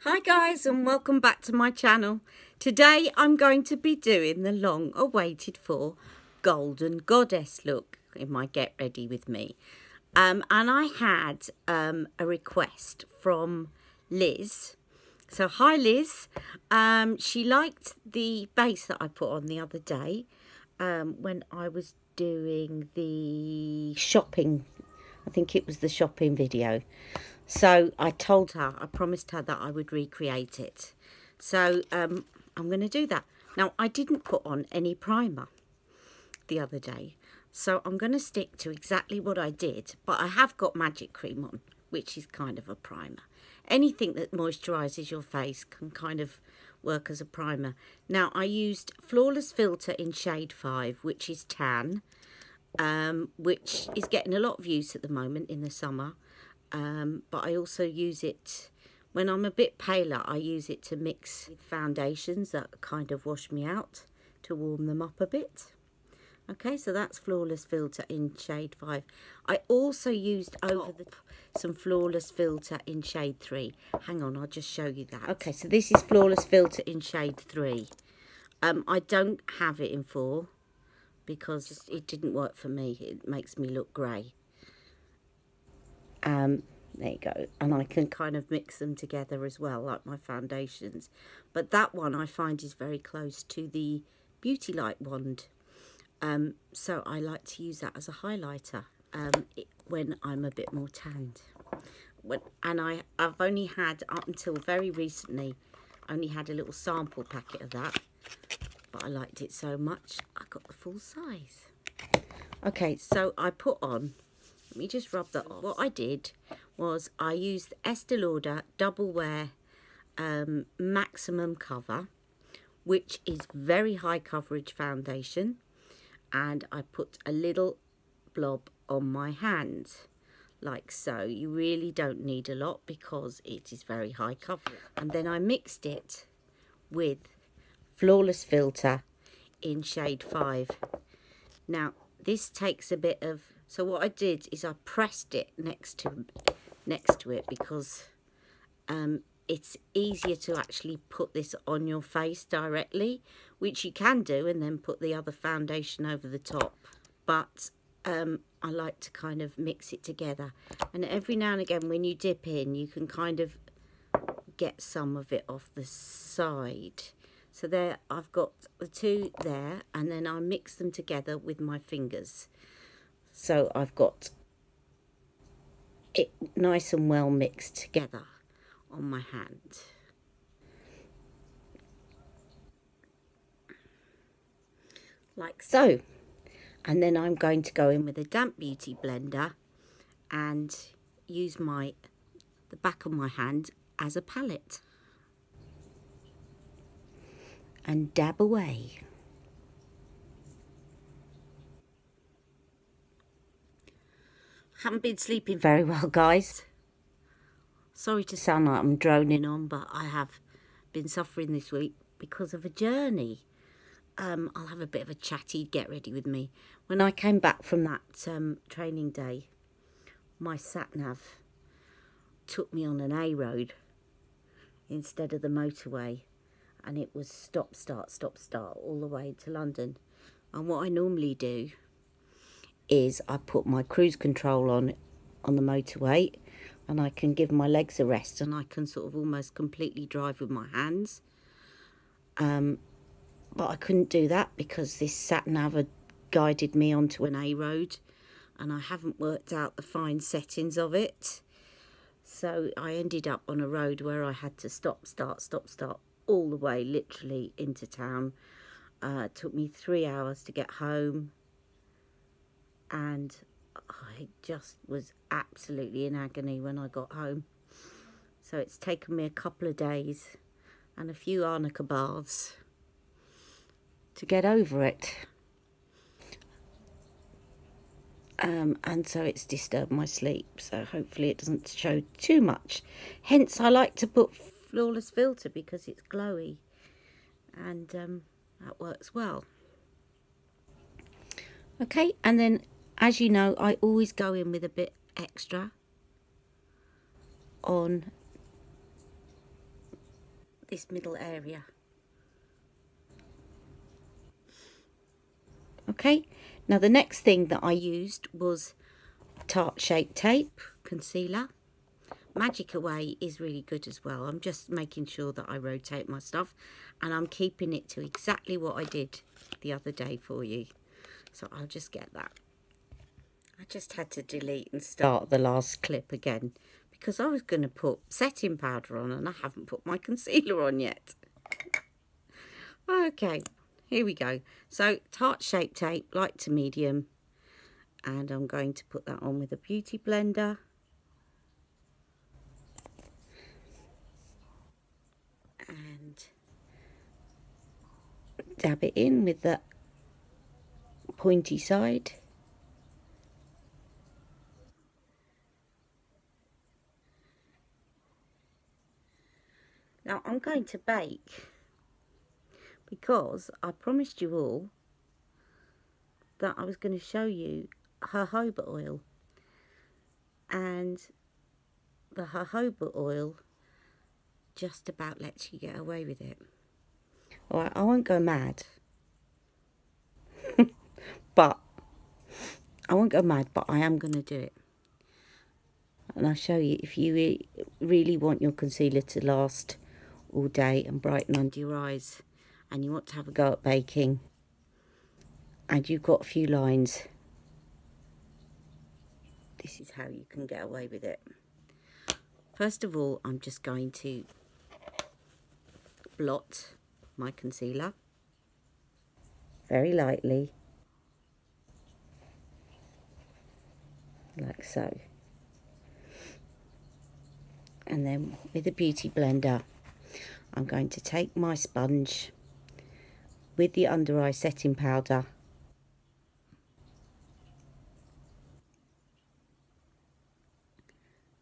Hi guys, and welcome back to my channel. Today I'm going to be doing the long awaited for Golden Goddess look in my Get Ready With Me. And I had a request from Liz. So hi Liz, she liked the base that I put on the other day when I was doing the shopping. I think it was the shopping video. So I told her, I promised her that I would recreate it. So I'm going to do that. Now, I didn't put on any primer the other day. So I'm going to stick to exactly what I did. But I have got Magic Cream on, which is kind of a primer. Anything that moisturises your face can kind of work as a primer. Now, I used Flawless Filter in shade 5, which is tan, which is getting a lot of use at the moment in the summer. But I also use it when I'm a bit paler. I use it to mix with foundations that kind of wash me out to warm them up a bit. Okay, so that's Flawless Filter in shade 5. I also used some Flawless Filter in shade 3. Hang on, I'll just show you that. Okay, so this is Flawless Filter in shade 3. I don't have it in 4 because it didn't work for me. It makes me look grey. There you go, and I can kind of mix them together as well, like my foundations. But that one I find is very close to the Beauty Light wand, so I like to use that as a highlighter when I'm a bit more tanned. And I've only had, up until very recently, only had a little sample packet of that, but I liked it so much I got the full size. Okay, so I put on, let me just rub that off. What I did was I used Estée Lauder Double Wear Maximum Cover, which is very high coverage foundation, and I put a little blob on my hand, like so. You really don't need a lot because it is very high coverage. And then I mixed it with Flawless Filter in shade 5. Now, this takes a bit of... So what I did is I pressed it next to it because it's easier to actually put this on your face directly, which you can do, and then put the other foundation over the top. But I like to kind of mix it together. And every now and again when you dip in, you can kind of get some of it off the side. So there, I've got the two there, and then I mix them together with my fingers. So I've got it nice and well mixed together on my hand. Like so. And then I'm going to go in with a damp beauty blender and use the back of my hand as a palette. And dab away. Haven't been sleeping very well, guys. Sorry to sound like I'm droning on, but I have been suffering this week because of a journey. I'll have a bit of a chatty Get Ready With Me. When I came back from that training day, my sat-nav took me on an A road instead of the motorway, and it was stop, start, stop, start all the way to London. And what I normally do is I put my cruise control on the motorway, and I can give my legs a rest, and I can sort of almost completely drive with my hands. But I couldn't do that because this sat-nav had guided me onto an A road, and I haven't worked out the fine settings of it. So I ended up on a road where I had to stop, start, stop, start all the way, literally into town. It took me 3 hours to get home. And I just was absolutely in agony when I got home. So it's taken me a couple of days and a few arnica baths to get over it. And so it's disturbed my sleep. So hopefully it doesn't show too much. Hence I like to put Flawless Filter because it's glowy. And that works well. Okay, and then... As you know, I always go in with a bit extra on this middle area. Okay, now the next thing that I used was Tarte Shape Tape Concealer. Magic Away is really good as well. I'm just making sure that I rotate my stuff, and I'm keeping it to exactly what I did the other day for you. So I'll just get that. I just had to delete and start the last clip again because I was going to put setting powder on and I haven't put my concealer on yet. Okay, here we go. So Tarte Shape Tape, light to medium, and I'm going to put that on with a beauty blender. And dab it in with the pointy side. Now I'm going to bake because I promised you all that I was going to show you jojoba oil, and the jojoba oil just about lets you get away with it. Alright, I won't go mad. but I am going to do it. And I'll show you, if you really want your concealer to last all day and brighten under your eyes, and you want to have a go at baking, and you've got a few lines, this is how you can get away with it. First of all, I'm just going to blot my concealer very lightly, like so. And then with a beauty blender, I'm going to take my sponge with the under eye setting powder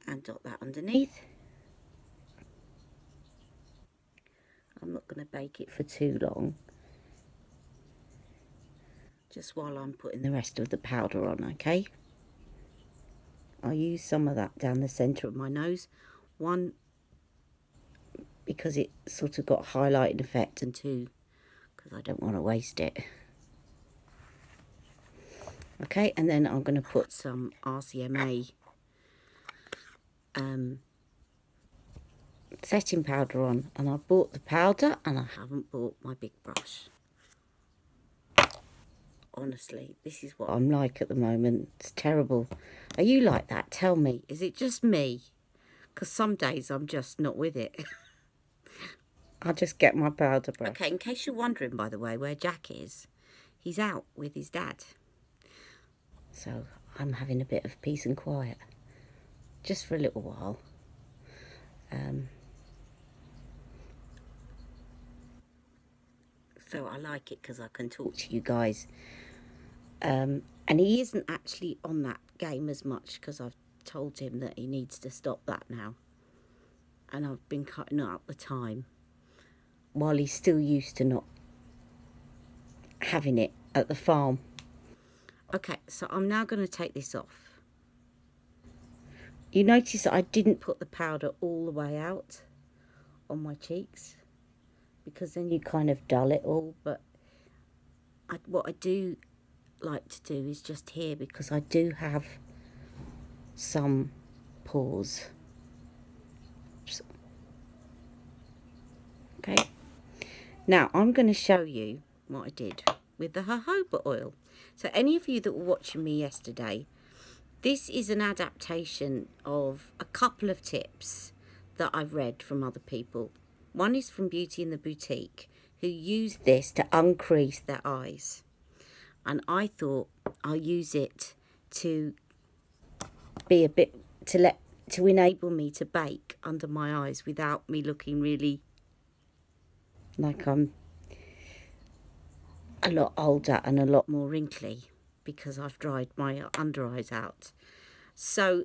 and dot that underneath. I'm not going to bake it for too long, just while I'm putting the rest of the powder on, okay? I'll use some of that down the centre of my nose. One, because it sort of got a highlighting effect, and two, because I don't want to waste it. Okay, and then I'm going to put some RCMA setting powder on, and I bought the powder and I haven't bought my big brush. Honestly, this is what I'm like at the moment. It's terrible. Are you like that? Tell me. Is it just me? Because some days I'm just not with it. I'll just get my powder brush. Okay, in case you're wondering, by the way, where Jack is, he's out with his dad. So I'm having a bit of peace and quiet, just for a little while. So I like it because I can talk to you guys. And he isn't actually on that game as much because I've told him that he needs to stop that now. And I've been cutting out the time while he's still used to not having it at the farm. Okay, so I'm now going to take this off. You notice that I didn't put the powder all the way out on my cheeks, because then you kind of dull it all. But what I do like to do is just here, because I do have some pores. Oops. Okay, now I'm going to show you what I did with the jojoba oil. So any of you that were watching me yesterday, this is an adaptation of a couple of tips that I've read from other people. One is from Beauty in the Boutique, who used this to uncrease their eyes. And I thought I'll use it to be a bit, to enable me to bake under my eyes without me looking really like I'm a lot older and a lot more wrinkly, because I've dried my under eyes out. So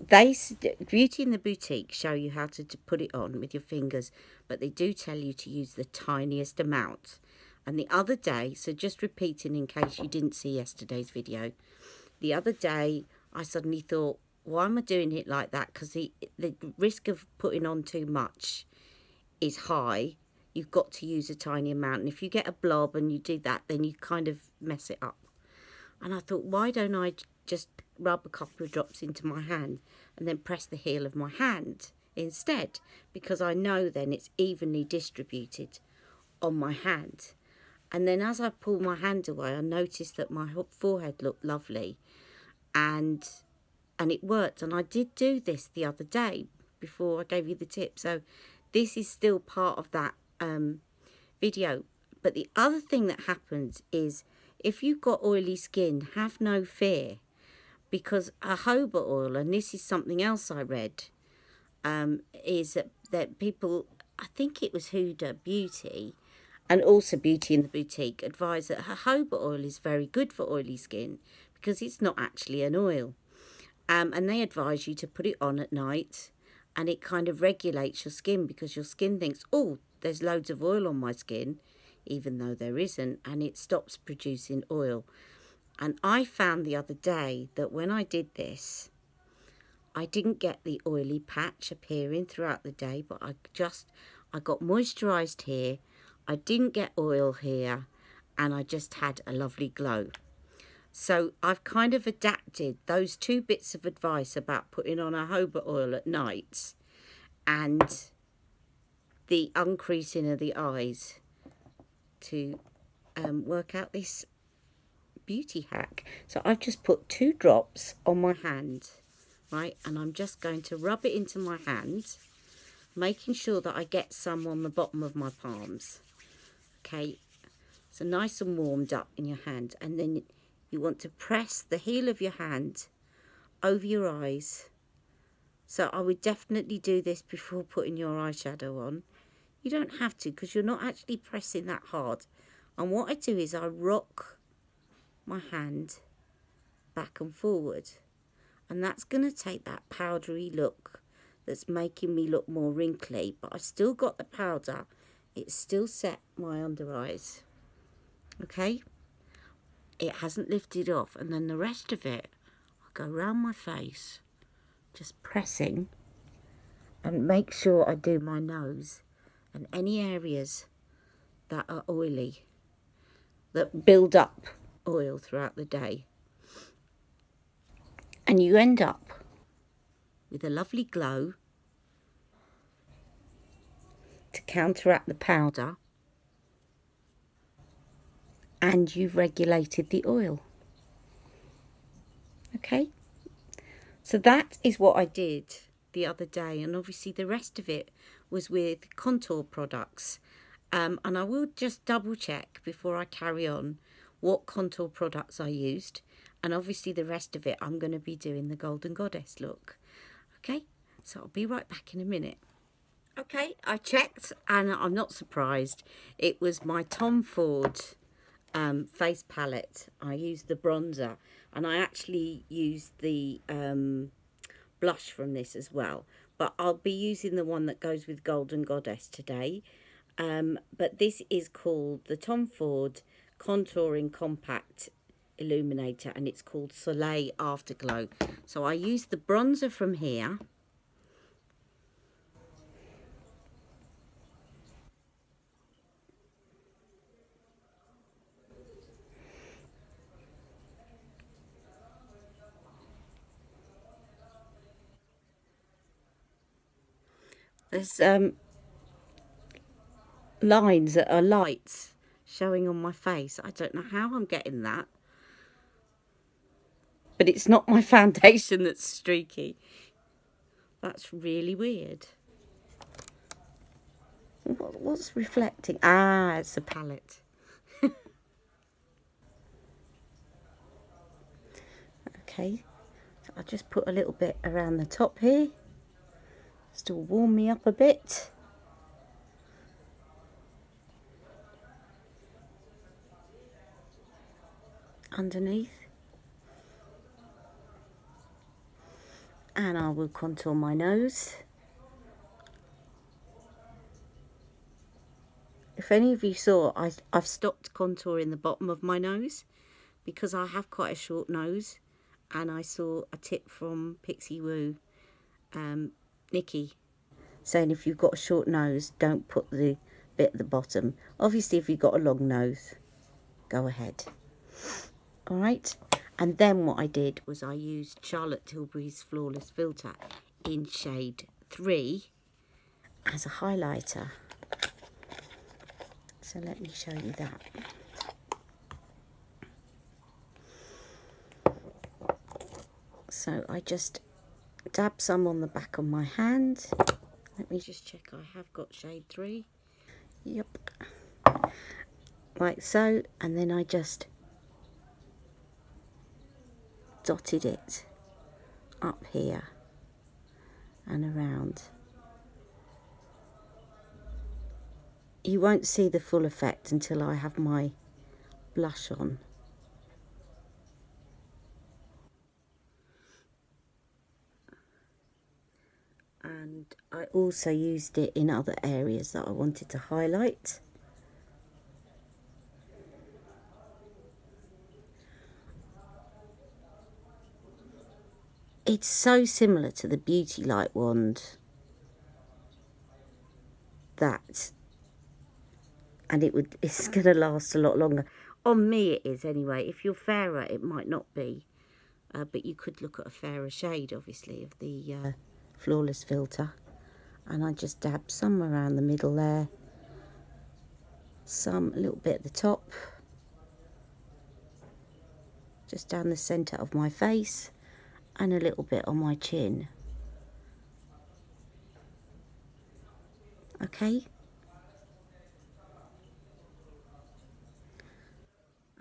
Beauty in the Boutique show you how to put it on with your fingers, but they do tell you to use the tiniest amount. And the other day, so just repeating in case you didn't see yesterday's video, the other day I suddenly thought, why am I doing it like that? Because the risk of putting on too much is high. You've got to use a tiny amount, and if you get a blob and you do that, then you kind of mess it up. And I thought, why don't I just rub a couple of drops into my hand and then press the heel of my hand instead, because I know then it's evenly distributed on my hand. And then as I pulled my hand away, I noticed that my forehead looked lovely, and it worked. And I did do this the other day before I gave you the tip, so this is still part of that video. But the other thing that happens is, if you've got oily skin, have no fear, because jojoba oil, and this is something else I read, is that people, I think it was Huda Beauty and also Beauty in the Boutique, advise that jojoba oil is very good for oily skin because it's not actually an oil. And they advise you to put it on at night, and it kind of regulates your skin, because your skin thinks, oh, there's loads of oil on my skin, even though there isn't, and it stops producing oil. And I found the other day that when I did this, I didn't get the oily patch appearing throughout the day, but I got moisturised here, I didn't get oil here, and I just had a lovely glow. So I've kind of adapted those two bits of advice about putting on a jojoba oil at night and the uncreasing of the eyes to work out this beauty hack. So I've just put 2 drops on my hand, right, and I'm just going to rub it into my hand, making sure that I get some on the bottom of my palms. Okay, so nice and warmed up in your hand, and then you want to press the heel of your hand over your eyes. So I would definitely do this before putting your eyeshadow on. You don't have to, because you're not actually pressing that hard. And what I do is I rock my hand back and forward, and that's going to take that powdery look that's making me look more wrinkly, but I've still got the powder. It's still set my under eyes. Okay, it hasn't lifted off. And then the rest of it, I'll go around my face, just pressing, and make sure I do my nose and any areas that are oily, that build up oil throughout the day. And you end up with a lovely glow to counteract the powder, and you've regulated the oil. Okay, so that is what I did the other day, and obviously the rest of it was with contour products, and I will just double check before I carry on what contour products I used, and obviously the rest of it I'm going to be doing the Golden Goddess look. Okay, so I'll be right back in a minute. Okay, I checked, and I'm not surprised. It was my Tom Ford face palette. I used the bronzer, and I actually used the blush from this as well, but I'll be using the one that goes with Golden Goddess today. But this is called the Tom Ford Contouring Compact Illuminator, and it's called Soleil Afterglow. So I used the bronzer from here. There's lines that are lights showing on my face. I don't know how I'm getting that, but it's not my foundation that's streaky. That's really weird. What's reflecting? Ah, it's the palette. Okay, so I'll just put a little bit around the top here, just to warm me up a bit. Underneath, and I will contour my nose. If any of you saw, I've stopped contouring the bottom of my nose because I have quite a short nose, and I saw a tip from Pixie Woo, Nikki, saying if you've got a short nose, don't put the bit at the bottom. Obviously, if you've got a long nose, go ahead. All right. And then what I did was I used Charlotte Tilbury's Flawless Filter in shade 3 as a highlighter. So let me show you that. So I just dab some on the back of my hand. Let me just check I have got shade 3. Yep. Like so. And then I just dotted it up here and around. You won't see the full effect until I have my blush on. And I also used it in other areas that I wanted to highlight. It's so similar to the Beauty Light wand that, and it's going to last a lot longer. On me it is anyway. If you're fairer it might not be, but you could look at a fairer shade obviously of the Flawless Filter. And I just dab some around the middle there, some a little bit at the top, just down the centre of my face, and a little bit on my chin. Okay.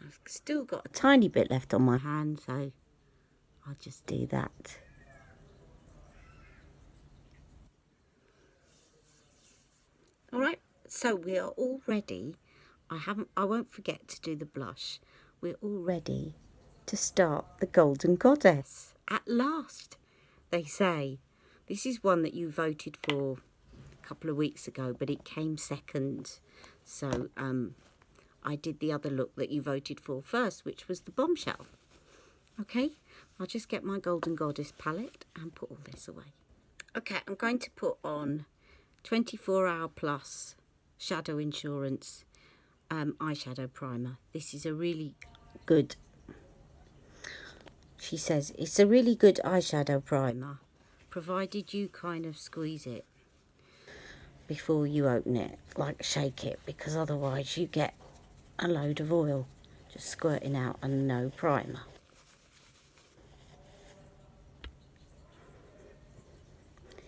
I've still got a tiny bit left on my hand, so I'll just do that. All right, so we are all ready. I won't forget to do the blush. We're all ready to start the Golden Goddess. At last, they say. This is one that you voted for a couple of weeks ago, but it came second. So I did the other look that you voted for first, which was the Bombshell. Okay, I'll just get my Golden Goddess palette and put all this away. Okay, I'm going to put on 24 Hour Plus Shadow Insurance eyeshadow primer. This is a really good, she says, it's a really good eyeshadow primer, provided you kind of squeeze it before you open it, like shake it, because otherwise you get a load of oil just squirting out and no primer.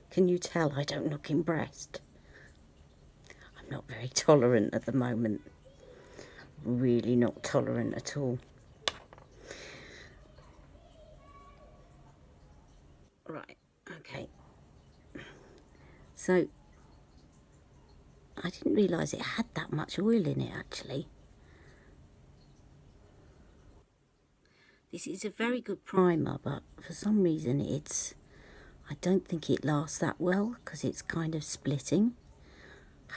Can you tell I don't look impressed? I'm not very tolerant at the moment. Really not tolerant at all. Right, okay. So, I didn't realise it had that much oil in it actually. This is a very good primer, but for some reason I don't think it lasts that well because it's kind of splitting.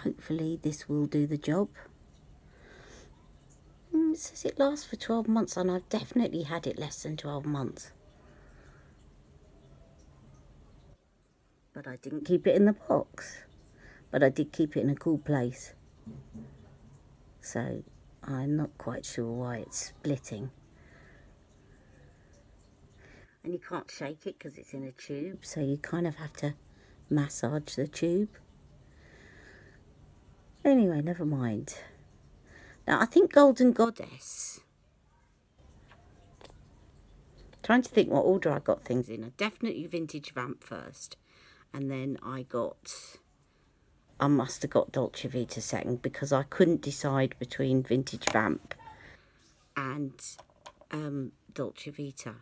Hopefully this will do the job. It says it lasts for 12 months and I've definitely had it less than 12 months. But I didn't keep it in the box. But I did keep it in a cool place. So I'm not quite sure why it's splitting. And you can't shake it because it's in a tube, so you kind of have to massage the tube. Anyway, never mind. Now I think Golden Goddess, trying to think what order I got things in. I definitely Vintage Vamp first, and then I must have got Dolce Vita second, because I couldn't decide between Vintage Vamp and Dolce Vita.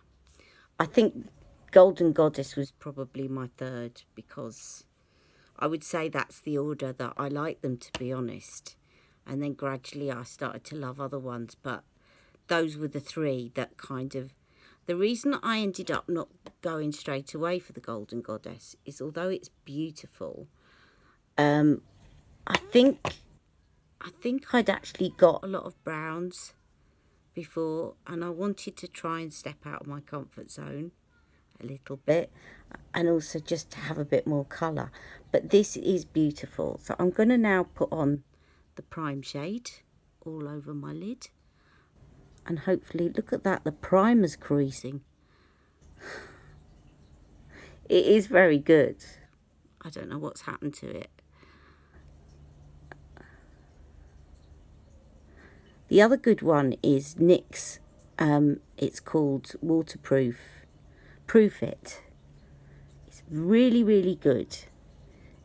I think Golden Goddess was probably my third, because I would say that's the order that I like them, to be honest. And then gradually I started to love other ones, but those were the three that kind of... The reason I ended up not going straight away for the Golden Goddess is, although it's beautiful, I think I'd actually got a lot of browns before, and I wanted to try and step out of my comfort zone a little bit, and also just to have a bit more colour. But this is beautiful. So I'm going to now put on the prime shade all over my lid, and hopefully, look at that, the primer's creasing. It is very good. I don't know what's happened to it. The other good one is NYX. It's called Waterproof. Proof It. It's really, really good.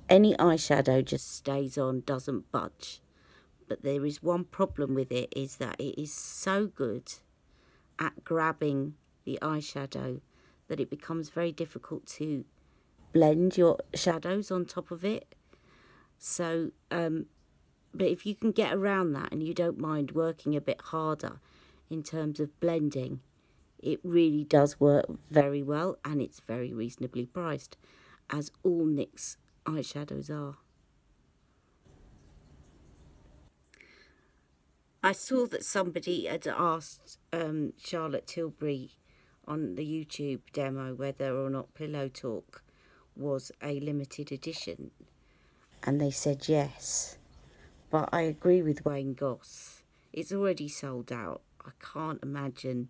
Any eyeshadow just stays on, doesn't budge. But there is one problem with it, is that it is so good at grabbing the eyeshadow that it becomes very difficult to blend your shadows on top of it. So, but if you can get around that and you don't mind working a bit harder in terms of blending, it really does work very well, and it's very reasonably priced, as all NYX eyeshadows are. I saw that somebody had asked Charlotte Tilbury on the YouTube demo whether or not Pillow Talk was a limited edition, and they said yes. But I agree with Wayne Goss. It's already sold out. I can't imagine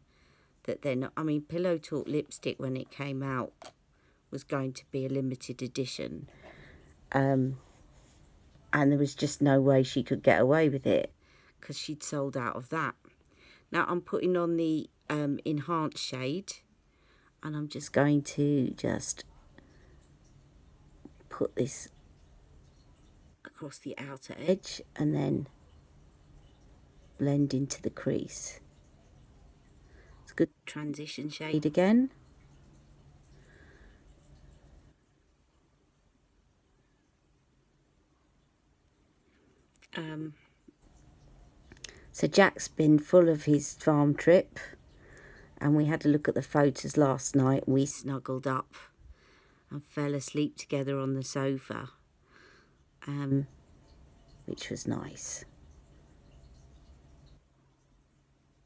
that they're not. I mean, Pillow Talk lipstick, when it came out, was going to be a limited edition. And there was just no way she could get away with it, because she'd sold out of that. Now I'm putting on the enhanced shade, and I'm just going to just put this across the outer edge and then blend into the crease. It's a good transition shade again. So Jack's been full of his farm trip, and we had a look at the photos last night. We snuggled up and fell asleep together on the sofa, which was nice.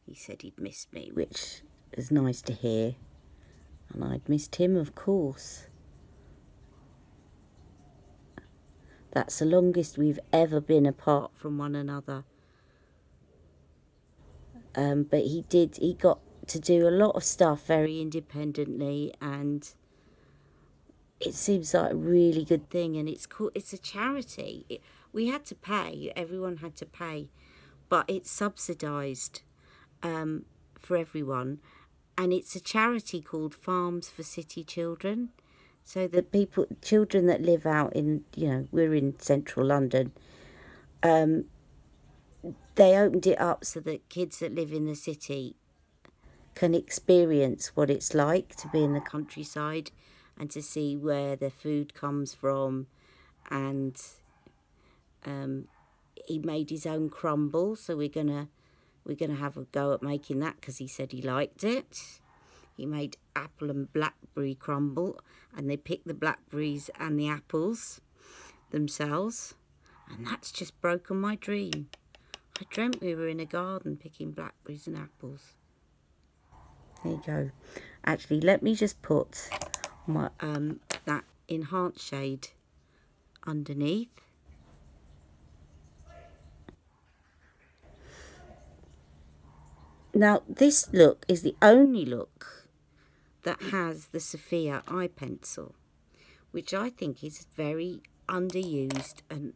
He said he'd missed me, which is nice to hear, and I'd missed him, of course. That's the longest we've ever been apart from one another. But he got to do a lot of stuff very independently, and it seems like a really good thing. And it's cool. It's a charity. We had to pay. Everyone had to pay, but it's subsidised for everyone, and it's a charity called Farms for City Children. So the children that live out in, we're in central London. They opened it up so that kids that live in the city can experience what it's like to be in the countryside and to see where their food comes from. And he made his own crumble, so we're gonna have a go at making that, because he said he liked it. He made apple and blackberry crumble, and they picked the blackberries and the apples themselves, and that's just broken my dream. I dreamt we were in a garden picking blackberries and apples. There you go. Actually, let me just put my that enhanced shade underneath. Now, this look is the only look that has the Sofia eye pencil, which I think is very underused and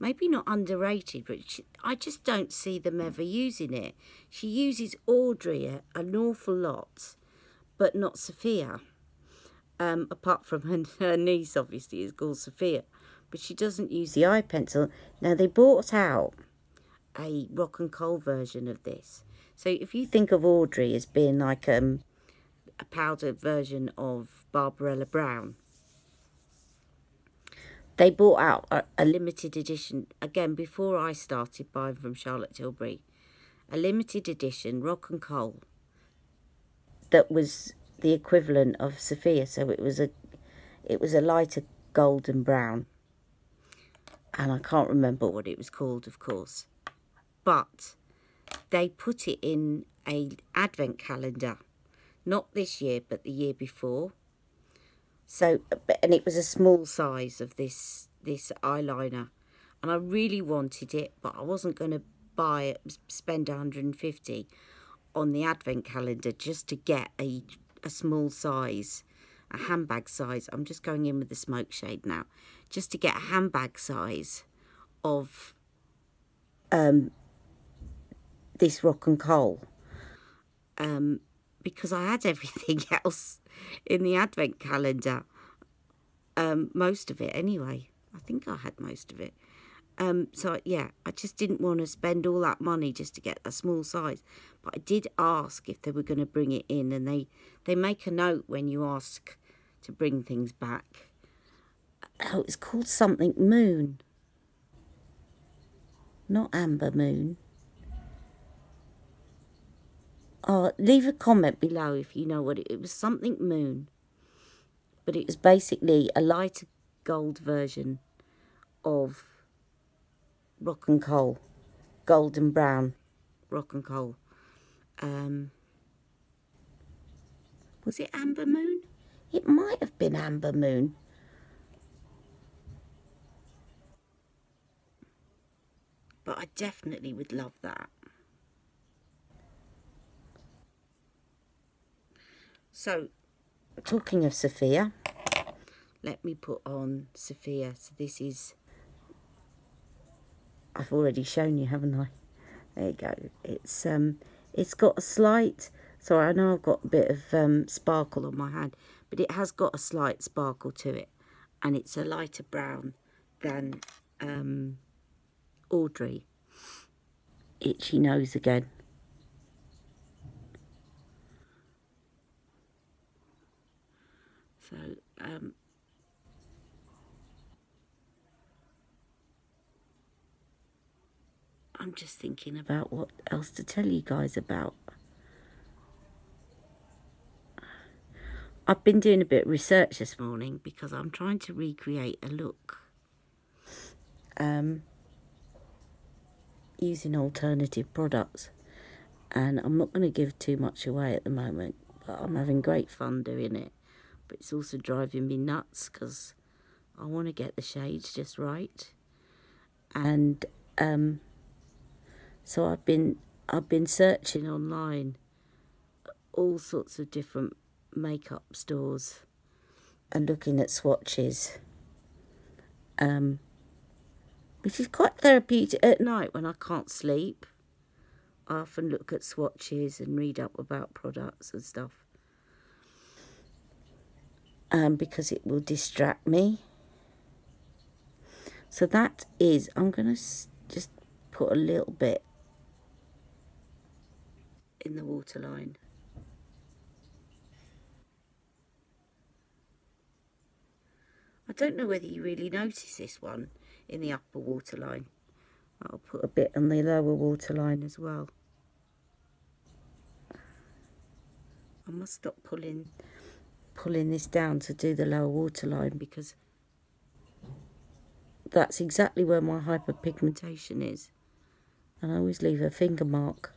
maybe not underrated, but I just don't see them ever using it. She uses Audrey an awful lot, but not Sofia. Apart from her niece, obviously, is called Sofia, but she doesn't use the eye pencil. Now, they brought out a rock and coal version of this. So if you think of Audrey as being like a powdered version of Barbarella Brown, they brought out a limited edition, again, before I started buying from Charlotte Tilbury, a limited edition rock and coal that was the equivalent of Sofia. So it was a lighter golden brown, and I can't remember what it was called, of course, but they put it in a advent calendar. Not this year, but the year before. So, and it was a small size of this eyeliner. And I really wanted it, but I wasn't going to buy it, spend 150 on the advent calendar just to get a small size, a handbag size. I'm just going in with the smoke shade now, just to get a handbag size of this Rock and Coal, because I had everything else in the advent calendar, most of it anyway. I think I had most of it. So yeah, I just didn't want to spend all that money just to get a small size. But I did ask if they were going to bring it in, and they make a note when you ask to bring things back. Oh, it's called something Moon. Not Amber Moon. Oh, leave a comment below if you know what it was. Something Moon. But it was basically a lighter gold version of Rock and Coal. Golden brown Rock and Coal. Was it Amber Moon? It might have been Amber Moon. But I definitely would love that. So, talking of Sofia, let me put on Sofia. So this is, I've already shown you, haven't I? There you go. It's got a slight, sorry, I know I've got a bit of sparkle on my hand, but it has got a slight sparkle to it, and it's a lighter brown than Audrey. Itchy nose again. So, I'm just thinking about what else to tell you guys about. I've been doing a bit of research this morning because I'm trying to recreate a look using alternative products, and I'm not going to give too much away at the moment, but I'm having great fun doing it. But it's also driving me nuts because I want to get the shades just right. And so I've been searching online all sorts of different makeup stores and looking at swatches, which is quite therapeutic at night when I can't sleep. I often look at swatches and read up about products and stuff, because it will distract me. So that is, I'm going to just put a little bit in the waterline. I don't know whether you really notice this one in the upper waterline. I'll put a bit on the lower waterline as well. I must stop pulling this down to do the lower waterline, because that's exactly where my hyperpigmentation is, and I always leave a finger mark.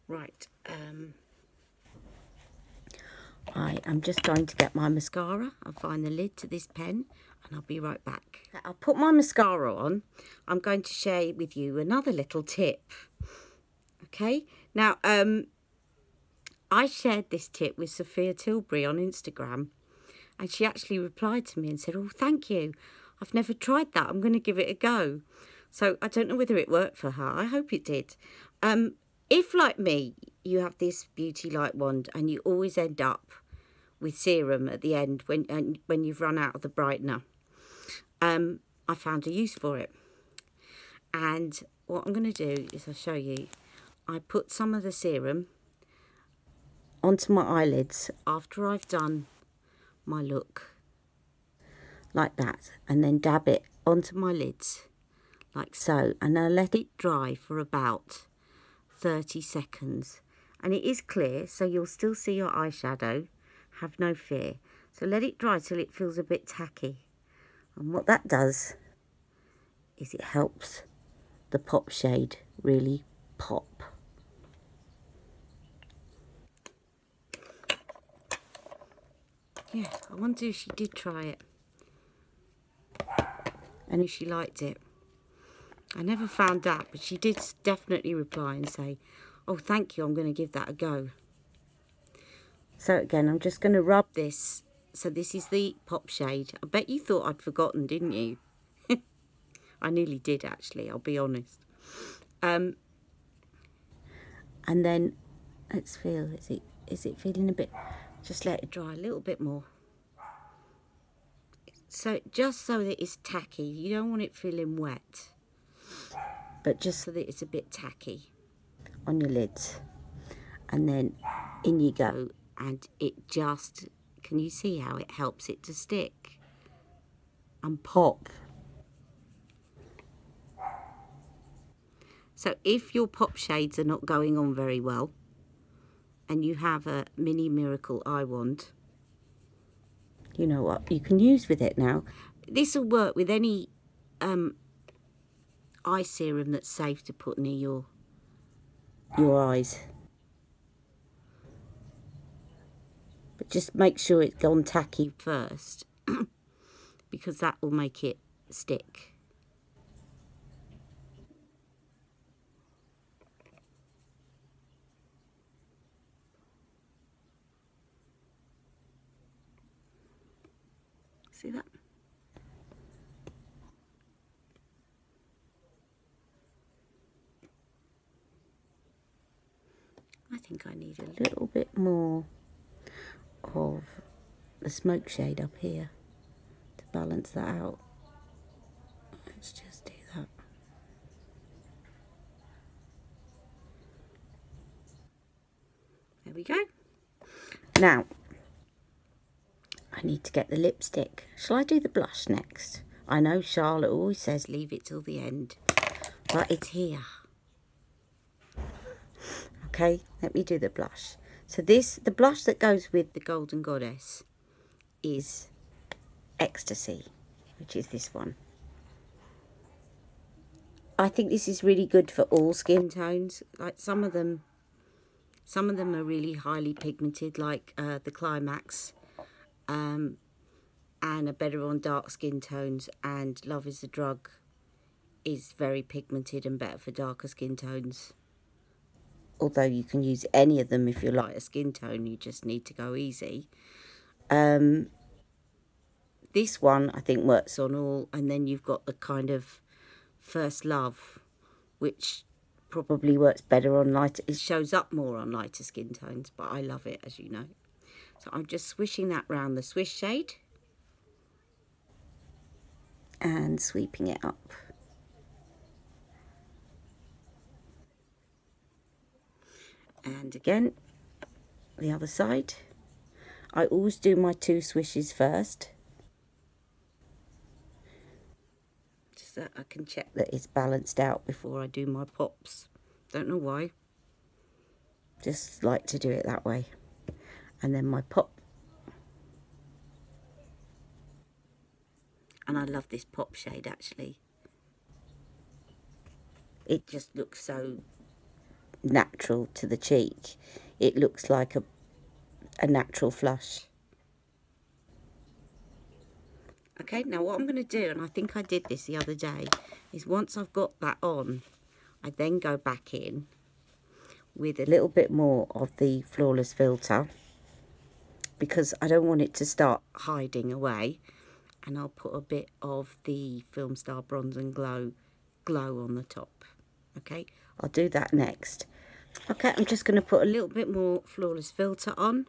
Right, I am just going to get my mascara. I'll find the lid to this pen and I'll be right back. I'll put my mascara on. I'm going to share with you another little tip. Okay, now I shared this tip with Sofia Tilbury on Instagram, and she actually replied to me and said, oh, thank you. I've never tried that. I'm going to give it a go. So I don't know whether it worked for her. I hope it did. If, like me, you have this beauty light wand and you always end up with serum at the end when you've run out of the brightener, I found a use for it. And what I'm going to do is I'll show you. I put some of the serum onto my eyelids after I've done my look, like that, and then dab it onto my lids, like so, and I'll let it dry for about 30 seconds. And it is clear, so you'll still see your eyeshadow, have no fear. So let it dry till it feels a bit tacky. And what that does is it helps the pop shade really pop. Yeah, I wonder if she did try it and if she liked it. I never found out, but she did definitely reply and say, oh, thank you, I'm going to give that a go. So again, I'm just going to rub this. So this is the pop shade. I bet you thought I'd forgotten, didn't you? I nearly did, actually, I'll be honest. And then let's feel, is it feeling a bit, just let it dry a little bit more. So just so that it's tacky, you don't want it feeling wet, but just so that it's a bit tacky on your lids. And then in you go, and it just, can you see how it helps it to stick and pop? So if your pop shades are not going on very well and you have a mini miracle eye wand, you know what you can use with it now. This will work with any eye serum that's safe to put near your eyes. But just make sure it's gone tacky first because that will make it stick. See that? I think I need a little bit more of the smoke shade up here to balance that out. Let's just do that. There we go. Now, I need to get the lipstick. Shall I do the blush next? I know Charlotte always says leave it till the end, but it's here. Okay, let me do the blush. So the blush that goes with the Golden Goddess is Ecstasy, which is this one. I think this is really good for all skin tones. Like some of them are really highly pigmented, like the Climax. And are better on dark skin tones, and Love is a Drug is very pigmented and better for darker skin tones. Although you can use any of them if you're lighter skin tone, you just need to go easy. This one I think works on all, and then you've got the kind of First Love, which probably works better on lighter, it shows up more on lighter skin tones, but I love it, as you know. So I'm just swishing that round the Swish shade and sweeping it up. And again, the other side. I always do my 2 swishes first, just so I can check that it's balanced out before I do my pops. Don't know why, just like to do it that way. And then my pop. And I love this pop shade, actually. It just looks so natural to the cheek. It looks like a natural flush. Okay, now what I'm going to do, and I think I did this the other day, is once I've got that on, I then go back in with a little bit more of the Flawless Filter, because I don't want it to start hiding away. And I'll put a bit of the Film Star Bronze and Glow on the top. Okay, I'll do that next. Okay, I'm just going to put a little bit more Flawless Filter on,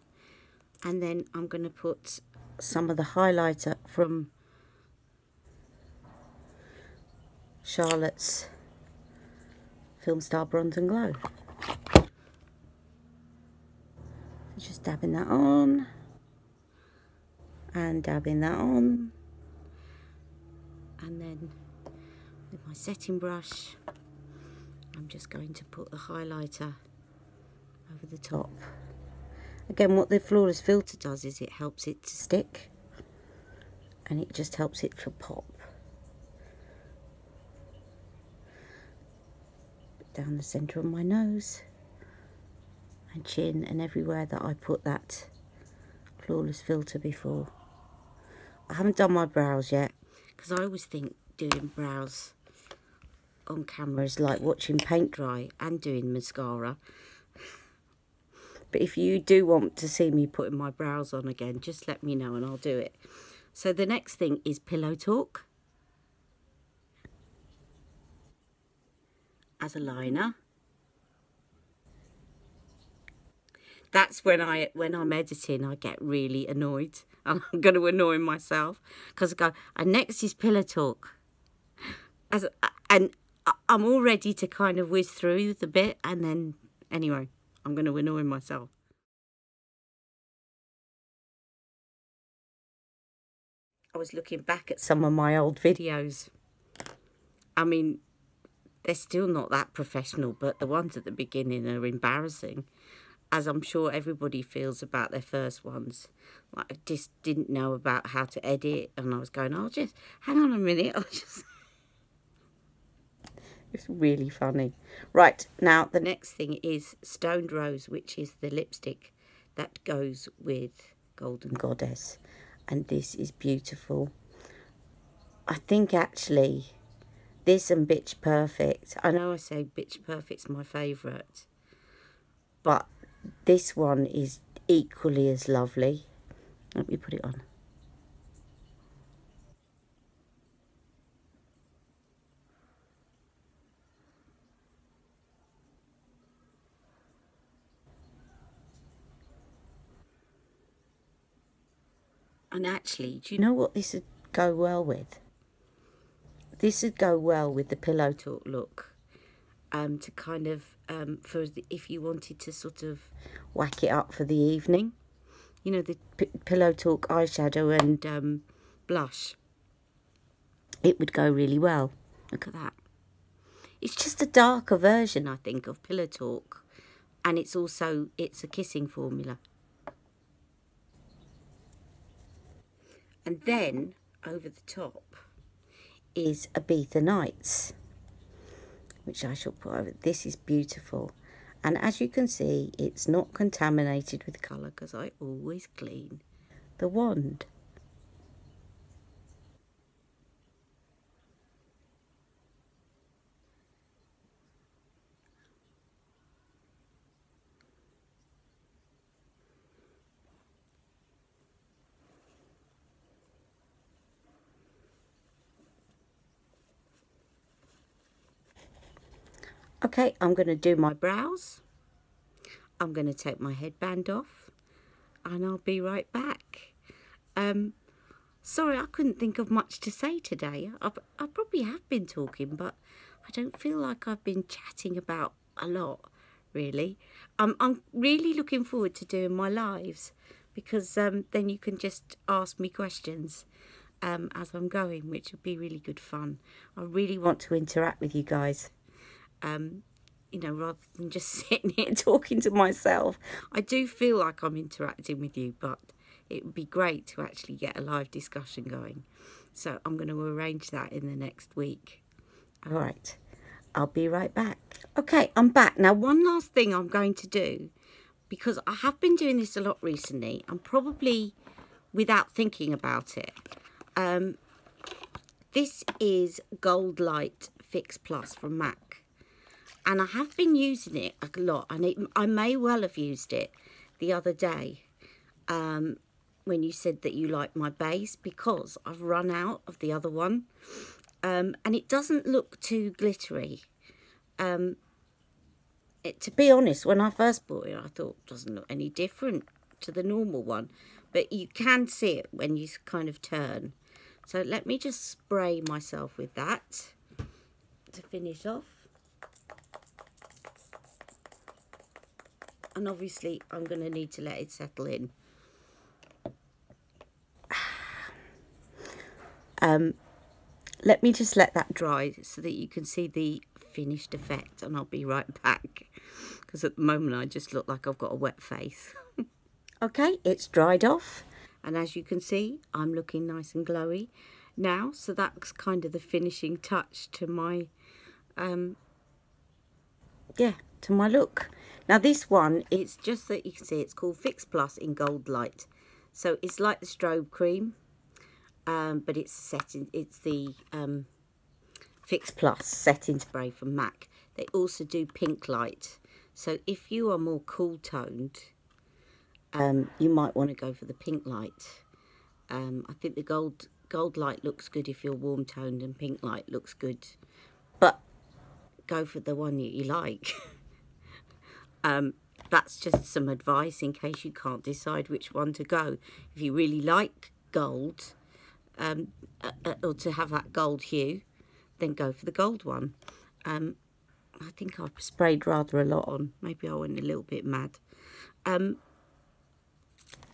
and then I'm going to put some of the highlighter from Charlotte's Film Star Bronze and Glow. Just dabbing that on, and dabbing that on, and then with my setting brush I'm just going to put the highlighter over the top, Again, what the Flawless Filter does is it helps it to stick, and it just helps it to pop. Down the centre of my nose and chin and everywhere that I put that Flawless Filter before. I haven't done my brows yet, because I always think doing brows on camera is like watching paint dry and doing mascara. But if you do want to see me putting my brows on again, just let me know and I'll do it. So the next thing is Pillow Talk as a liner. That's when I'm editing, I get really annoyed. I'm going to annoy myself because I go, and next is Pillow Talk. And I'm all ready to kind of whiz through the bit, and then, anyway, I'm going to annoy myself. I was looking back at some of my old videos. I mean, they're still not that professional, but the ones at the beginning are embarrassing, as I'm sure everybody feels about their first ones. Like, I just didn't know about how to edit, and I was going, oh, just hang on a minute. It's really funny. Right, now the next thing is Stoned Rose, which is the lipstick that goes with Golden Goddess. And this is beautiful. I think actually this and Bitch Perfect, I know I say Bitch Perfect's my favourite, but this one is equally as lovely. Let me put it on. And actually, do you know what this would go well with? This would go well with the Pillow Talk look. To kind of, if you wanted to sort of whack it up for the evening. You know, the Pillow Talk eyeshadow and blush. It would go really well. Look at that. It's just a darker version, I think, of Pillow Talk. And it's a kissing formula. And then, over the top, is Ibiza Nights, which I shall put over. This is beautiful. And as you can see, it's not contaminated with colour, because I always clean the wand. Okay, I'm going to do my brows. I'm going to take my headband off and I'll be right back. Sorry, I couldn't think of much to say today. I probably have been talking, but I don't feel like I've been chatting about a lot, really. I'm really looking forward to doing my lives, because then you can just ask me questions as I'm going, which would be really good fun. I really want to interact with you guys. You know, rather than just sitting here talking to myself. I do feel like I'm interacting with you, but it would be great to actually get a live discussion going. So I'm going to arrange that in the next week. All right, I'll be right back. Okay, I'm back. Now, one last thing I'm going to do, because I have been doing this a lot recently, and probably without thinking about it. This is Gold Light Fix Plus from MAC. And I have been using it a lot, and I may well have used it the other day when you said that you liked my base, because I've run out of the other one. And it doesn't look too glittery. To be honest, when I first bought it, I thought it doesn't look any different to the normal one. But you can see it when you kind of turn. So let me just spray myself with that to finish off. And obviously, I'm going to need to let it settle in. Let me just let that dry so that you can see the finished effect, and I'll be right back. Because at the moment, I just look like I've got a wet face. Okay, it's dried off, and as you can see, I'm looking nice and glowy now. So that's kind of the finishing touch to my to my look. Now this one, it's just that you can see it's called Fix Plus in Gold Light. So it's like the strobe cream, but it's the Fix Plus setting spray from MAC. They also do pink light. So if you are more cool toned, you might want to go for the pink light. I think the gold light looks good if you're warm toned, and pink light looks good. But go for the one that you like. That's just some advice in case you can't decide which one to go. If you really like gold, or to have that gold hue, then go for the gold one. I think I sprayed rather a lot on. Maybe I went a little bit mad.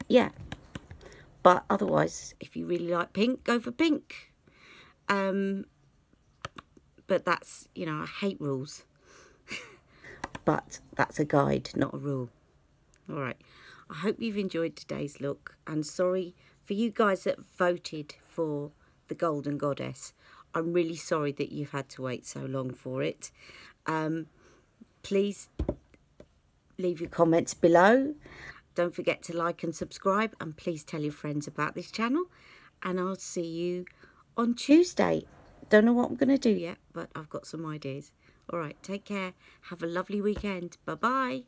Yeah. But otherwise, if you really like pink, go for pink. But that's, you know, I hate rules. But that's a guide, not a rule. All right. I hope you've enjoyed today's look. And sorry for you guys that voted for the Golden Goddess. I'm really sorry that you've had to wait so long for it. Please leave your comments below. Don't forget to like and subscribe. And please tell your friends about this channel. And I'll see you on Tuesday. Don't know what I'm going to do yet, but I've got some ideas. All right, take care. Have a lovely weekend. Bye-bye.